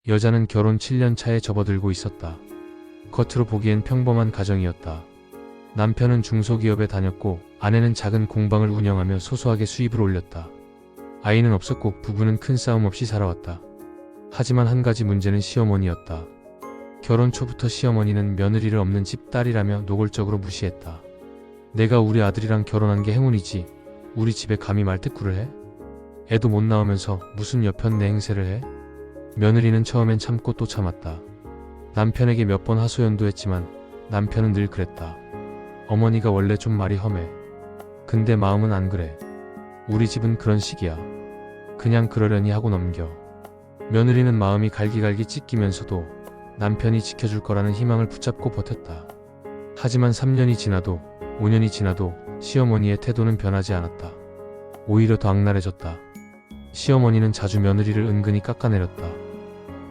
여자는 결혼 7년 차에 접어들고 있었다. 겉으로 보기엔 평범한 가정이었다. 남편은 중소기업에 다녔고 아내는 작은 공방을 운영하며 소소하게 수입을 올렸다. 아이는 없었고 부부는 큰 싸움 없이 살아왔다. 하지만 한 가지 문제는 시어머니였다. 결혼 초부터 시어머니는 며느리를 없는 집 딸이라며 노골적으로 무시했다. 내가 우리 아들이랑 결혼한 게 행운이지 우리 집에 감히 말대꾸를 해? 애도 못 낳으면서 무슨 여편네 행세를 해? 며느리는 처음엔 참고 또 참았다. 남편에게 몇 번 하소연도 했지만 남편은 늘 그랬다. 어머니가 원래 좀 말이 험해. 근데 마음은 안 그래. 우리 집은 그런 식이야. 그냥 그러려니 하고 넘겨. 며느리는 마음이 갈기갈기 찢기면서도 남편이 지켜줄 거라는 희망을 붙잡고 버텼다. 하지만 3년이 지나도 5년이 지나도 시어머니의 태도는 변하지 않았다. 오히려 더 악랄해졌다. 시어머니는 자주 며느리를 은근히 깎아내렸다.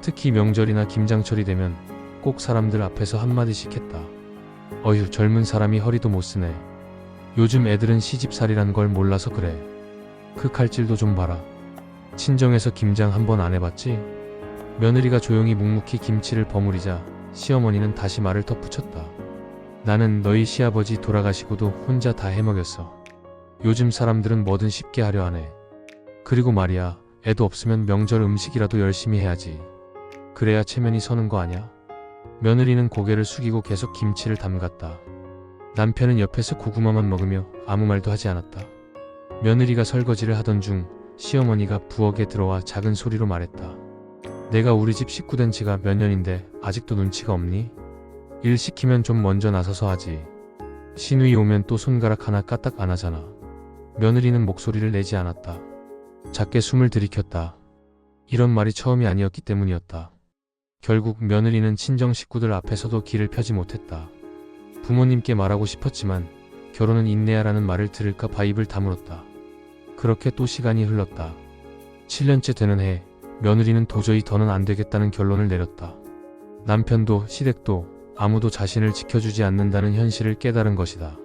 특히 명절이나 김장철이 되면 꼭 사람들 앞에서 한마디씩 했다. 어휴, 젊은 사람이 허리도 못 쓰네. 요즘 애들은 시집살이란 걸 몰라서 그래. 그 칼질도 좀 봐라. 친정에서 김장 한 번 안 해봤지? 며느리가 조용히 묵묵히 김치를 버무리자 시어머니는 다시 말을 덧붙였다. 나는 너희 시아버지 돌아가시고도 혼자 다 해먹였어. 요즘 사람들은 뭐든 쉽게 하려 하네. 그리고 말이야, 애도 없으면 명절 음식이라도 열심히 해야지. 그래야 체면이 서는 거 아냐? 며느리는 고개를 숙이고 계속 김치를 담갔다. 남편은 옆에서 고구마만 먹으며 아무 말도 하지 않았다. 며느리가 설거지를 하던 중 시어머니가 부엌에 들어와 작은 소리로 말했다. 내가 우리 집 식구 된 지가 몇 년인데 아직도 눈치가 없니? 일 시키면 좀 먼저 나서서 하지. 시누이 오면 또 손가락 하나 까딱 안 하잖아. 며느리는 목소리를 내지 않았다. 작게 숨을 들이켰다. 이런 말이 처음이 아니었기 때문이었다. 결국 며느리는 친정 식구들 앞에서도 기를 펴지 못했다. 부모님께 말하고 싶었지만 결혼은 인내야라는 말을 들을까 봐 입을 다물었다. 그렇게 또 시간이 흘렀다. 7년째 되는 해 며느리는 도저히 더는 안 되겠다는 결론을 내렸다. 남편도 시댁도 아무도 자신을 지켜주지 않는다는 현실을 깨달은 것이다.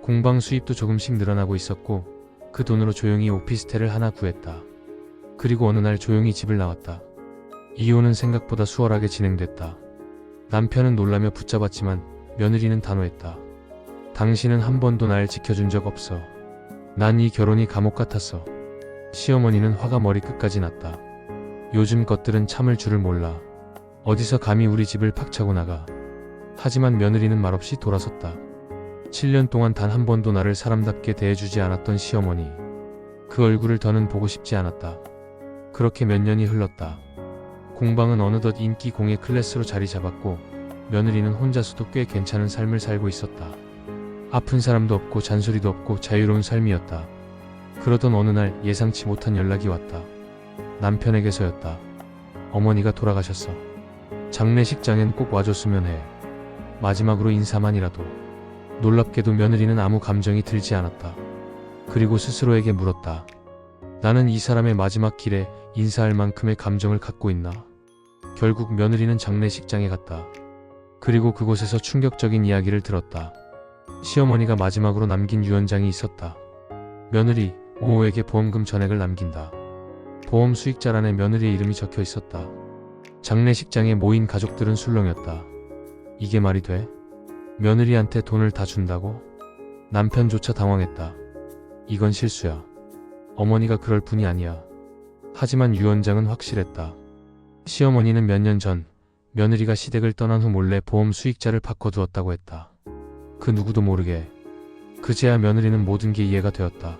공방 수입도 조금씩 늘어나고 있었고 그 돈으로 조용히 오피스텔을 하나 구했다. 그리고 어느 날 조용히 집을 나왔다. 이혼은 생각보다 수월하게 진행됐다. 남편은 놀라며 붙잡았지만 며느리는 단호했다. 당신은 한 번도 날 지켜준 적 없어. 난 이 결혼이 감옥 같았어. 시어머니는 화가 머리끝까지 났다. 요즘 것들은 참을 줄을 몰라. 어디서 감히 우리 집을 팍차고 나가. 하지만 며느리는 말없이 돌아섰다. 7년 동안 단 한 번도 나를 사람답게 대해주지 않았던 시어머니. 그 얼굴을 더는 보고 싶지 않았다. 그렇게 몇 년이 흘렀다. 공방은 어느덧 인기 공예 클래스로 자리 잡았고 며느리는 혼자서도 꽤 괜찮은 삶을 살고 있었다. 아픈 사람도 없고 잔소리도 없고 자유로운 삶이었다. 그러던 어느 날 예상치 못한 연락이 왔다. 남편에게서였다. 어머니가 돌아가셨어. 장례식장엔 꼭 와줬으면 해. 마지막으로 인사만이라도. 놀랍게도 며느리는 아무 감정이 들지 않았다. 그리고 스스로에게 물었다. 나는 이 사람의 마지막 길에 인사할 만큼의 감정을 갖고 있나? 결국 며느리는 장례식장에 갔다. 그리고 그곳에서 충격적인 이야기를 들었다. 시어머니가 마지막으로 남긴 유언장이 있었다. 며느리, 오호에게 보험금 전액을 남긴다. 보험 수익자란에 며느리의 이름이 적혀 있었다. 장례식장에 모인 가족들은 술렁였다. 이게 말이 돼? 며느리한테 돈을 다 준다고? 남편조차 당황했다. 이건 실수야. 어머니가 그럴 분이 아니야. 하지만 유언장은 확실했다. 시어머니는 몇 년 전 며느리가 시댁을 떠난 후 몰래 보험 수익자를 바꿔두었다고 했다. 그 누구도 모르게. 그제야 며느리는 모든 게 이해가 되었다.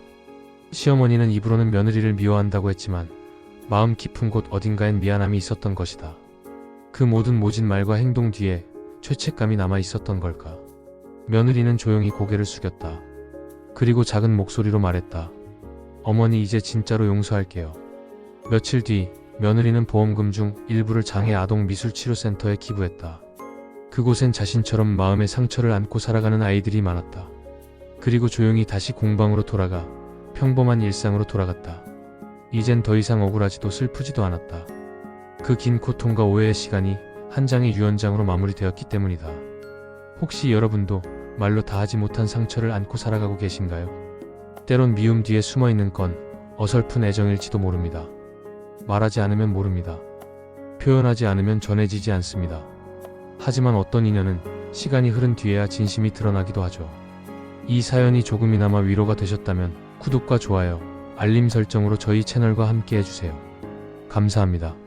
시어머니는 입으로는 며느리를 미워한다고 했지만 마음 깊은 곳 어딘가엔 미안함이 있었던 것이다. 그 모든 모진 말과 행동 뒤에 죄책감이 남아 있었던 걸까? 며느리는 조용히 고개를 숙였다. 그리고 작은 목소리로 말했다. 어머니, 이제 진짜로 용서할게요. 며칠 뒤 며느리는 보험금 중 일부를 장애 아동 미술치료센터에 기부했다. 그곳엔 자신처럼 마음의 상처를 안고 살아가는 아이들이 많았다. 그리고 조용히 다시 공방으로 돌아가 평범한 일상으로 돌아갔다. 이젠 더 이상 억울하지도 슬프지도 않았다. 그 긴 고통과 오해의 시간이 한 장의 유언장으로 마무리되었기 때문이다. 혹시 여러분도 말로 다 하지 못한 상처를 안고 살아가고 계신가요? 때론 미움 뒤에 숨어있는 건 어설픈 애정일지도 모릅니다. 말하지 않으면 모릅니다. 표현하지 않으면 전해지지 않습니다. 하지만 어떤 인연은 시간이 흐른 뒤에야 진심이 드러나기도 하죠. 이 사연이 조금이나마 위로가 되셨다면 구독과 좋아요, 알림 설정으로 저희 채널과 함께 해주세요. 감사합니다.